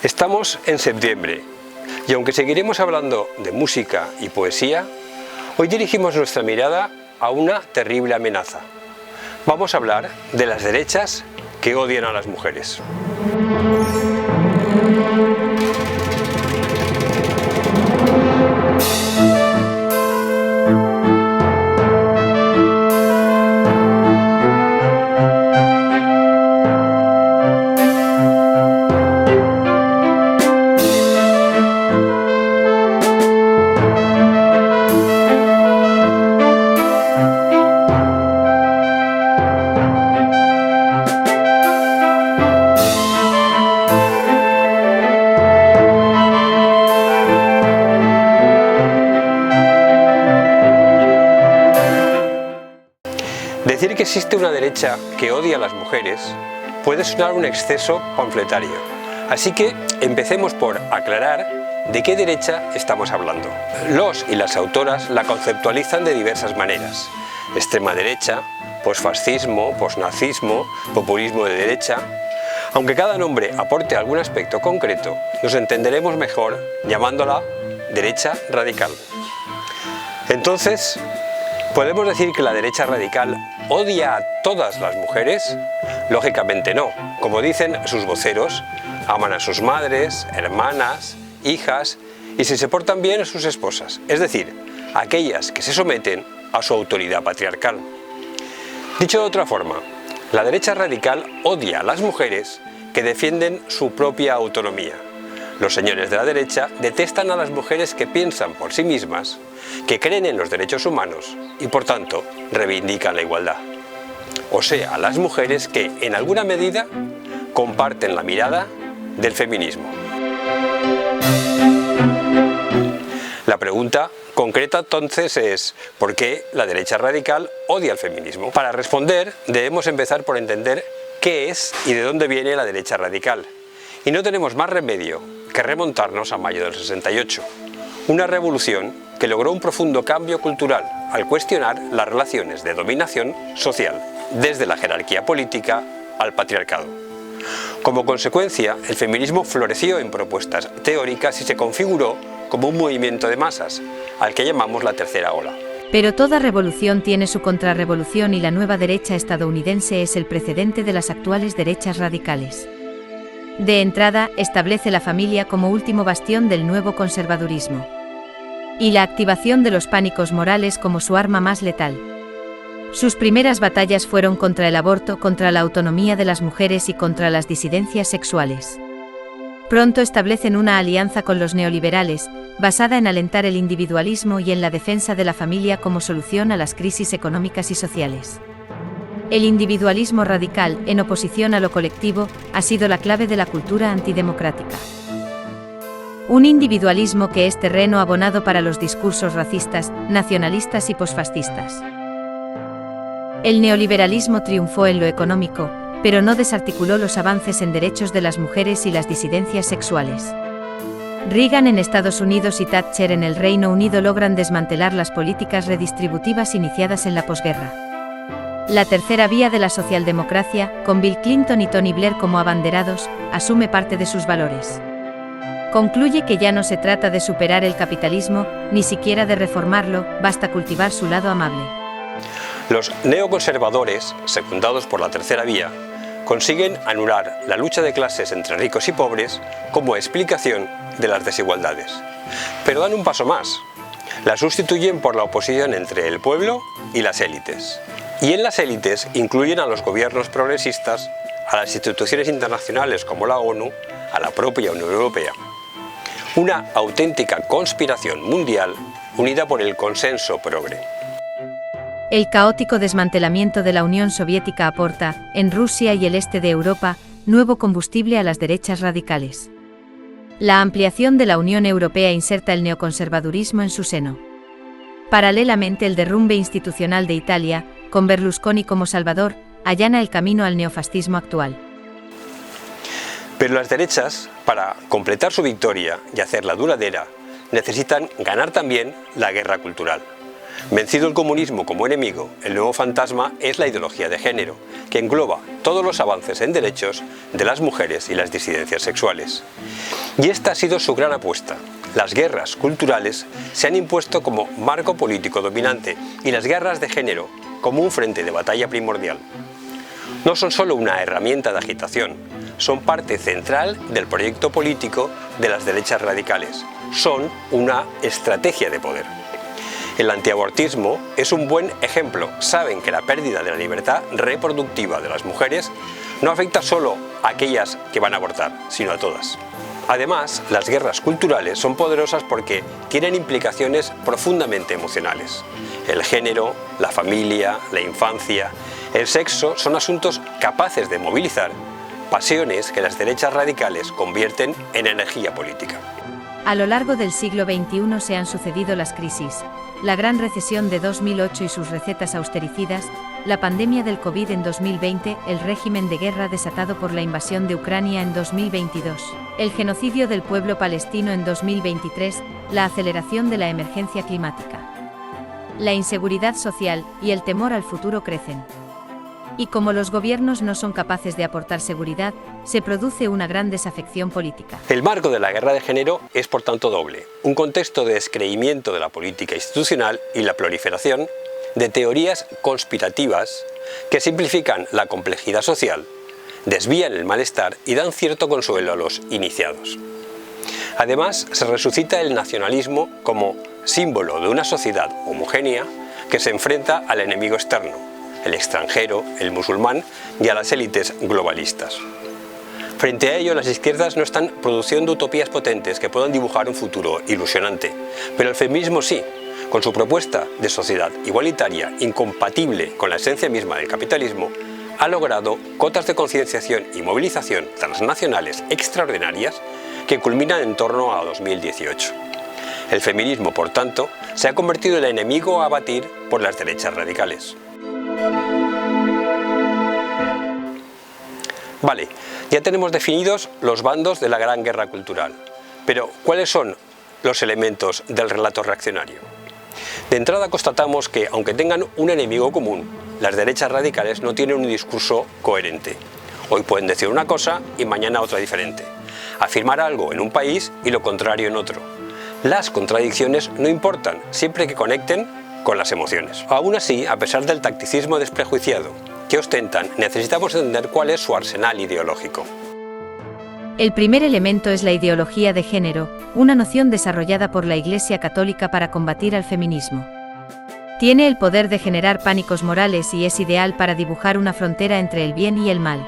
Estamos en septiembre y aunque seguiremos hablando de música y poesía, hoy dirigimos nuestra mirada a una terrible amenaza. Vamos a hablar de las derechas que odian a las mujeres. Decir que existe una derecha que odia a las mujeres puede sonar un exceso panfletario, así que empecemos por aclarar de qué derecha estamos hablando. Los y las autoras la conceptualizan de diversas maneras: extrema derecha, posfascismo, posnazismo, populismo de derecha. Aunque cada nombre aporte algún aspecto concreto, nos entenderemos mejor llamándola derecha radical. Entonces, ¿podemos decir que la derecha radical odia a todas las mujeres? Lógicamente no. Como dicen sus voceros, aman a sus madres, hermanas, hijas y si se portan bien a sus esposas, es decir, aquellas que se someten a su autoridad patriarcal. Dicho de otra forma, la derecha radical odia a las mujeres que defienden su propia autonomía. Los señores de la derecha detestan a las mujeres que piensan por sí mismas, que creen en los derechos humanos y por tanto reivindican la igualdad. O sea, a las mujeres que en alguna medida comparten la mirada del feminismo. La pregunta concreta entonces es: ¿por qué la derecha radical odia el feminismo? Para responder debemos empezar por entender qué es y de dónde viene la derecha radical. Y no tenemos más remedio que remontarnos a mayo del 68, una revolución que logró un profundo cambio cultural al cuestionar las relaciones de dominación social, desde la jerarquía política al patriarcado. Como consecuencia, el feminismo floreció en propuestas teóricas y se configuró como un movimiento de masas, al que llamamos la tercera ola. Pero toda revolución tiene su contrarrevolución y la nueva derecha estadounidense es el precedente de las actuales derechas radicales. De entrada, establece la familia como último bastión del nuevo conservadurismo. Y la activación de los pánicos morales como su arma más letal. Sus primeras batallas fueron contra el aborto, contra la autonomía de las mujeres y contra las disidencias sexuales. Pronto establecen una alianza con los neoliberales, basada en alentar el individualismo y en la defensa de la familia como solución a las crisis económicas y sociales. El individualismo radical, en oposición a lo colectivo, ha sido la clave de la cultura antidemocrática. Un individualismo que es terreno abonado para los discursos racistas, nacionalistas y posfascistas. El neoliberalismo triunfó en lo económico, pero no desarticuló los avances en derechos de las mujeres y las disidencias sexuales. Reagan en Estados Unidos y Thatcher en el Reino Unido logran desmantelar las políticas redistributivas iniciadas en la posguerra. La tercera vía de la socialdemocracia, con Bill Clinton y Tony Blair como abanderados, asume parte de sus valores. Concluye que ya no se trata de superar el capitalismo, ni siquiera de reformarlo, basta cultivar su lado amable. Los neoconservadores, secundados por la tercera vía, consiguen anular la lucha de clases entre ricos y pobres como explicación de las desigualdades. Pero dan un paso más. La sustituyen por la oposición entre el pueblo y las élites. Y en las élites incluyen a los gobiernos progresistas, a las instituciones internacionales como la ONU, a la propia Unión Europea. Una auténtica conspiración mundial unida por el consenso progre. El caótico desmantelamiento de la Unión Soviética aporta, en Rusia y el este de Europa, nuevo combustible a las derechas radicales. La ampliación de la Unión Europea inserta el neoconservadurismo en su seno. Paralelamente, el derrumbe institucional de Italia, con Berlusconi como salvador, allana el camino al neofascismo actual. Pero las derechas, para completar su victoria y hacerla duradera, necesitan ganar también la guerra cultural. Vencido el comunismo como enemigo, el nuevo fantasma es la ideología de género, que engloba todos los avances en derechos de las mujeres y las disidencias sexuales. Y esta ha sido su gran apuesta. Las guerras culturales se han impuesto como marco político dominante y las guerras de género como un frente de batalla primordial. No son solo una herramienta de agitación, son parte central del proyecto político de las derechas radicales. Son una estrategia de poder. El antiabortismo es un buen ejemplo. Saben que la pérdida de la libertad reproductiva de las mujeres no afecta solo a aquellas que van a abortar, sino a todas. Además, las guerras culturales son poderosas porque tienen implicaciones profundamente emocionales. El género, la familia, la infancia, el sexo son asuntos capaces de movilizar pasiones que las derechas radicales convierten en energía política. A lo largo del siglo XXI se han sucedido las crisis, la gran recesión de 2008 y sus recetas austericidas, la pandemia del COVID en 2020, el régimen de guerra desatado por la invasión de Ucrania en 2022, el genocidio del pueblo palestino en 2023, la aceleración de la emergencia climática. La inseguridad social y el temor al futuro crecen. Y como los gobiernos no son capaces de aportar seguridad, se produce una gran desafección política. El marco de la guerra de género es por tanto doble, un contexto de descreimiento de la política institucional y la proliferación de teorías conspirativas que simplifican la complejidad social, desvían el malestar y dan cierto consuelo a los iniciados. Además, se resucita el nacionalismo como símbolo de una sociedad homogénea que se enfrenta al enemigo externo, el extranjero, el musulmán y a las élites globalistas. Frente a ello, las izquierdas no están produciendo utopías potentes que puedan dibujar un futuro ilusionante, pero el feminismo sí, con su propuesta de sociedad igualitaria incompatible con la esencia misma del capitalismo, ha logrado cotas de concienciación y movilización transnacionales extraordinarias que culminan en torno a 2018. El feminismo, por tanto, se ha convertido en el enemigo a abatir por las derechas radicales. Vale, ya tenemos definidos los bandos de la gran guerra cultural, pero ¿cuáles son los elementos del relato reaccionario? De entrada constatamos que, aunque tengan un enemigo común, las derechas radicales no tienen un discurso coherente. Hoy pueden decir una cosa y mañana otra diferente. Afirmar algo en un país y lo contrario en otro. Las contradicciones no importan, siempre que conecten con las emociones. Aún así, a pesar del tacticismo desprejuiciado que ostentan, necesitamos entender cuál es su arsenal ideológico. El primer elemento es la ideología de género, una noción desarrollada por la Iglesia Católica para combatir al feminismo. Tiene el poder de generar pánicos morales y es ideal para dibujar una frontera entre el bien y el mal.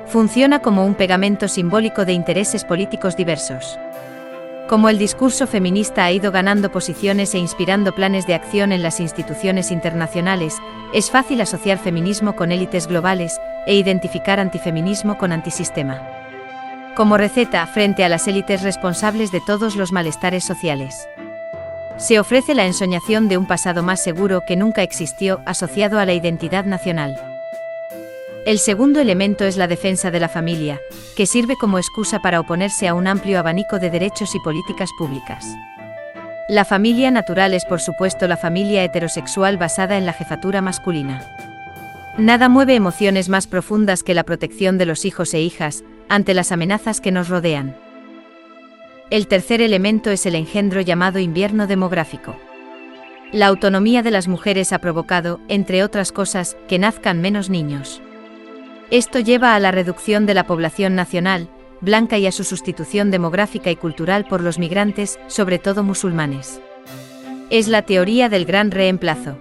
Funciona como un pegamento simbólico de intereses políticos diversos. Como el discurso feminista ha ido ganando posiciones e inspirando planes de acción en las instituciones internacionales, es fácil asociar feminismo con élites globales e identificar antifeminismo con antisistema. Como receta frente a las élites responsables de todos los malestares sociales. Se ofrece la ensoñación de un pasado más seguro que nunca existió, asociado a la identidad nacional. El segundo elemento es la defensa de la familia, que sirve como excusa para oponerse a un amplio abanico de derechos y políticas públicas. La familia natural es, por supuesto, la familia heterosexual basada en la jefatura masculina. Nada mueve emociones más profundas que la protección de los hijos e hijas ante las amenazas que nos rodean. El tercer elemento es el engendro llamado invierno demográfico. La autonomía de las mujeres ha provocado, entre otras cosas, que nazcan menos niños. Esto lleva a la reducción de la población nacional, blanca y a su sustitución demográfica y cultural por los migrantes, sobre todo musulmanes. Es la teoría del gran reemplazo.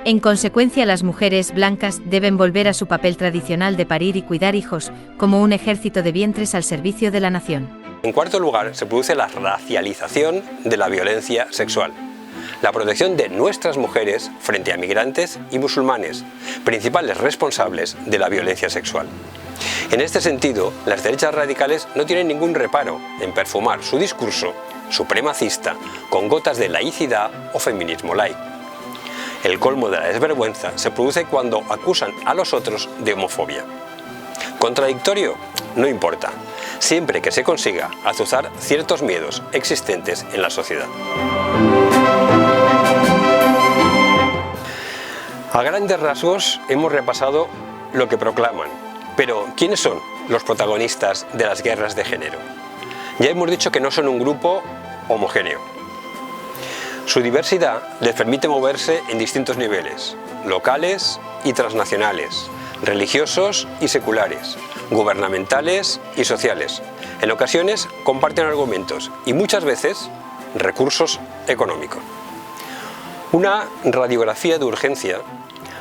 En consecuencia, las mujeres blancas deben volver a su papel tradicional de parir y cuidar hijos, como un ejército de vientres al servicio de la nación. En cuarto lugar, se produce la racialización de la violencia sexual. La protección de nuestras mujeres frente a migrantes y musulmanes, principales responsables de la violencia sexual. En este sentido, las derechas radicales no tienen ningún reparo en perfumar su discurso supremacista con gotas de laicidad o feminismo light. El colmo de la desvergüenza se produce cuando acusan a los otros de homofobia. ¿Contradictorio? No importa, siempre que se consiga azuzar ciertos miedos existentes en la sociedad. A grandes rasgos hemos repasado lo que proclaman, pero ¿quiénes son los protagonistas de las guerras de género? Ya hemos dicho que no son un grupo homogéneo. Su diversidad les permite moverse en distintos niveles, locales y transnacionales, religiosos y seculares, gubernamentales y sociales. En ocasiones comparten argumentos y muchas veces recursos económicos. Una radiografía de urgencia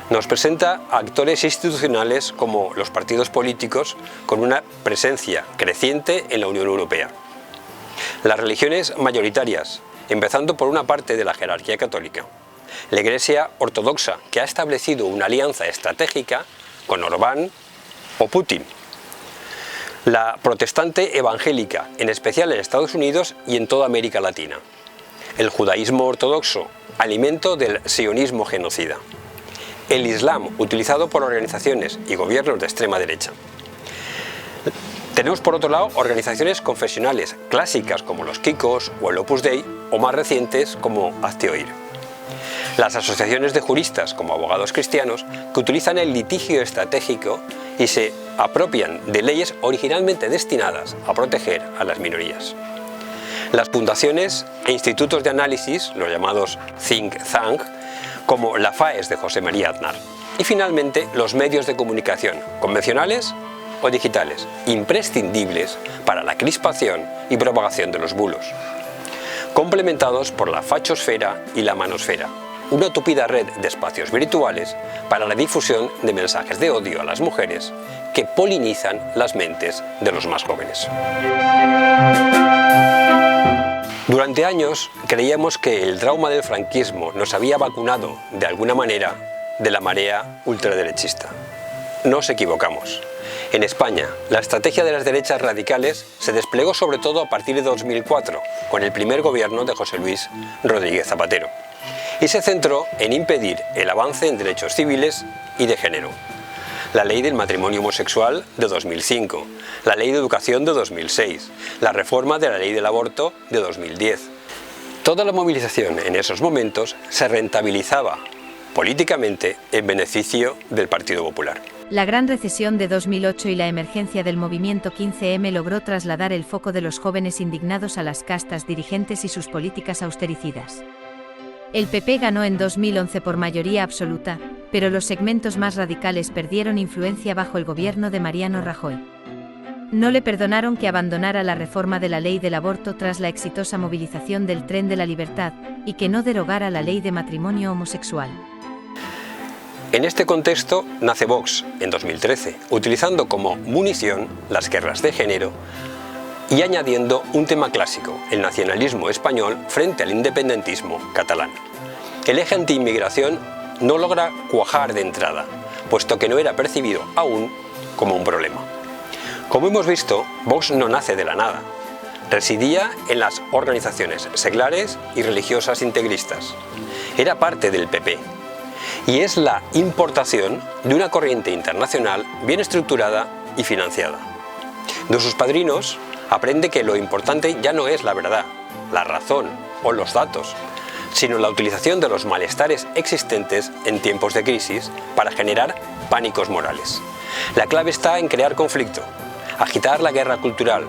nos presenta a actores institucionales como los partidos políticos con una presencia creciente en la Unión Europea. Las religiones mayoritarias, empezando por una parte de la jerarquía católica. La Iglesia ortodoxa, que ha establecido una alianza estratégica con Orbán o Putin. La protestante evangélica, en especial en Estados Unidos y en toda América Latina. El judaísmo ortodoxo, alimento del sionismo genocida. El Islam, utilizado por organizaciones y gobiernos de extrema derecha. Tenemos por otro lado organizaciones confesionales clásicas como los Kikos o el Opus Dei, o más recientes como Hazte Oír. Las asociaciones de juristas como abogados cristianos que utilizan el litigio estratégico y se apropian de leyes originalmente destinadas a proteger a las minorías. Las fundaciones e institutos de análisis, los llamados think tank, como la FAES de José María Aznar. Y finalmente los medios de comunicación, convencionales o digitales, imprescindibles para la crispación y propagación de los bulos, complementados por la fachosfera y la manosfera, una tupida red de espacios virtuales para la difusión de mensajes de odio a las mujeres que polinizan las mentes de los más jóvenes. Durante años creíamos que el trauma del franquismo nos había vacunado, de alguna manera, de la marea ultraderechista. Nos equivocamos. En España, la estrategia de las derechas radicales se desplegó sobre todo a partir de 2004, con el primer gobierno de José Luis Rodríguez Zapatero, y se centró en impedir el avance en derechos civiles y de género. La ley del matrimonio homosexual de 2005, la ley de educación de 2006, la reforma de la ley del aborto de 2010. Toda la movilización en esos momentos se rentabilizaba políticamente en beneficio del Partido Popular. La gran recesión de 2008 y la emergencia del movimiento 15M logró trasladar el foco de los jóvenes indignados a las castas dirigentes y sus políticas austericidas. El PP ganó en 2011 por mayoría absoluta, pero los segmentos más radicales perdieron influencia bajo el gobierno de Mariano Rajoy. No le perdonaron que abandonara la reforma de la ley del aborto tras la exitosa movilización del Tren de la Libertad y que no derogara la ley de matrimonio homosexual. En este contexto nace Vox en 2013, utilizando como munición las guerras de género y añadiendo un tema clásico, el nacionalismo español frente al independentismo catalán. El eje anti-inmigración no logra cuajar de entrada, puesto que no era percibido aún como un problema. Como hemos visto, Vox no nace de la nada. Residía en las organizaciones seglares y religiosas integristas. Era parte del PP. Y es la importación de una corriente internacional bien estructurada y financiada. De sus padrinos aprende que lo importante ya no es la verdad, la razón o los datos, sino la utilización de los malestares existentes en tiempos de crisis para generar pánicos morales. La clave está en crear conflicto, agitar la guerra cultural,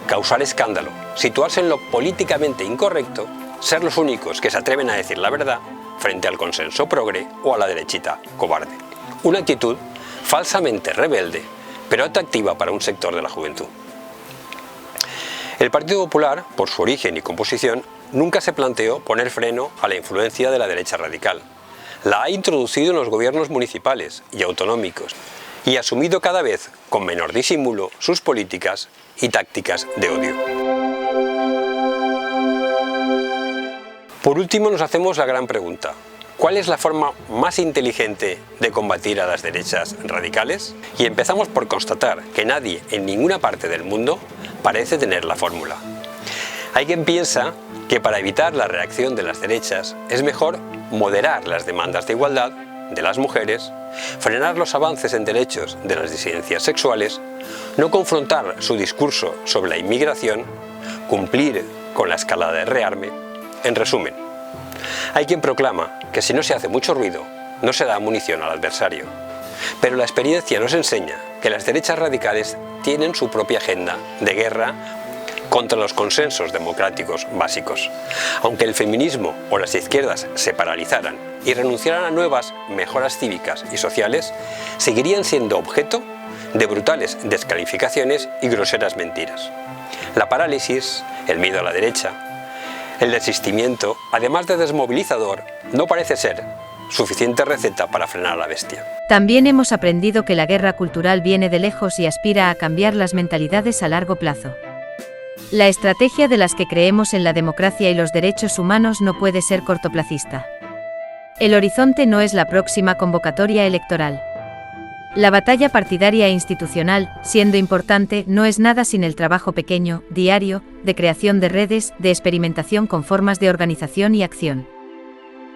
causar escándalo, situarse en lo políticamente incorrecto, ser los únicos que se atreven a decir la verdad frente al consenso progre o a la derechita cobarde. Una actitud falsamente rebelde, pero atractiva para un sector de la juventud. El Partido Popular, por su origen y composición, nunca se planteó poner freno a la influencia de la derecha radical. La ha introducido en los gobiernos municipales y autonómicos y ha asumido cada vez con menor disimulo sus políticas y tácticas de odio. Por último, nos hacemos la gran pregunta: ¿cuál es la forma más inteligente de combatir a las derechas radicales? Y empezamos por constatar que nadie en ninguna parte del mundo parece tener la fórmula. Hay quien piensa que para evitar la reacción de las derechas es mejor moderar las demandas de igualdad de las mujeres, frenar los avances en derechos de las disidencias sexuales, no confrontar su discurso sobre la inmigración, cumplir con la escalada de rearme. En resumen, hay quien proclama que si no se hace mucho ruido, no se da munición al adversario. Pero la experiencia nos enseña que las derechas radicales tienen su propia agenda de guerra contra los consensos democráticos básicos. Aunque el feminismo o las izquierdas se paralizaran y renunciaran a nuevas mejoras cívicas y sociales, seguirían siendo objeto de brutales descalificaciones y groseras mentiras. La parálisis, el miedo a la derecha, el desistimiento, además de desmovilizador, no parece ser suficiente receta para frenar a la bestia. También hemos aprendido que la guerra cultural viene de lejos y aspira a cambiar las mentalidades a largo plazo. La estrategia de las que creemos en la democracia y los derechos humanos no puede ser cortoplacista. El horizonte no es la próxima convocatoria electoral. La batalla partidaria e institucional, siendo importante, no es nada sin el trabajo pequeño, diario, de creación de redes, de experimentación con formas de organización y acción.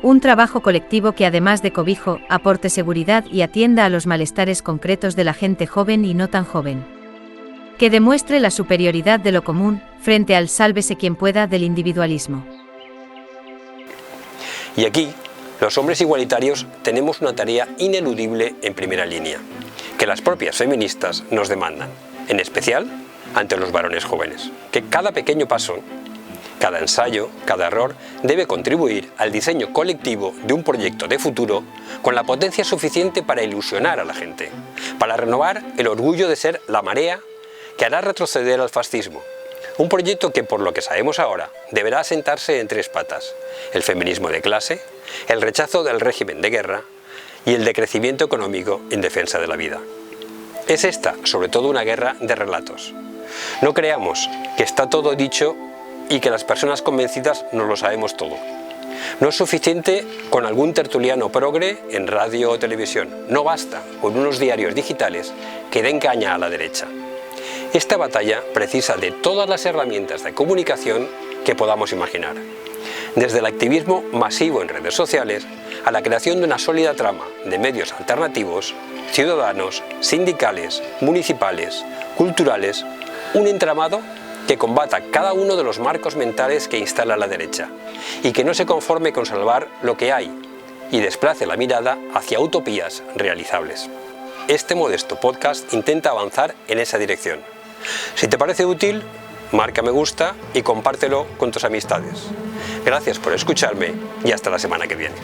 Un trabajo colectivo que además de cobijo, aporte seguridad y atienda a los malestares concretos de la gente joven y no tan joven. Que demuestre la superioridad de lo común, frente al sálvese quien pueda del individualismo. Y aquí, los hombres igualitarios tenemos una tarea ineludible en primera línea, que las propias feministas nos demandan, en especial ante los varones jóvenes, que cada pequeño paso, cada ensayo, cada error debe contribuir al diseño colectivo de un proyecto de futuro con la potencia suficiente para ilusionar a la gente, para renovar el orgullo de ser la marea que hará retroceder al fascismo. Un proyecto que, por lo que sabemos ahora, deberá asentarse en 3 patas: el feminismo de clase, el rechazo del régimen de guerra y el decrecimiento económico en defensa de la vida. Es esta, sobre todo, una guerra de relatos. No creamos que está todo dicho y que las personas convencidas nos lo sabemos todo. No es suficiente con algún tertuliano progre en radio o televisión. No basta con unos diarios digitales que den caña a la derecha. Esta batalla precisa de todas las herramientas de comunicación que podamos imaginar, desde el activismo masivo en redes sociales a la creación de una sólida trama de medios alternativos, ciudadanos, sindicales, municipales, culturales, un entramado que combata cada uno de los marcos mentales que instala la derecha y que no se conforme con salvar lo que hay y desplace la mirada hacia utopías realizables. Este modesto podcast intenta avanzar en esa dirección. Si te parece útil, marca me gusta y compártelo con tus amistades. Gracias por escucharme y hasta la semana que viene.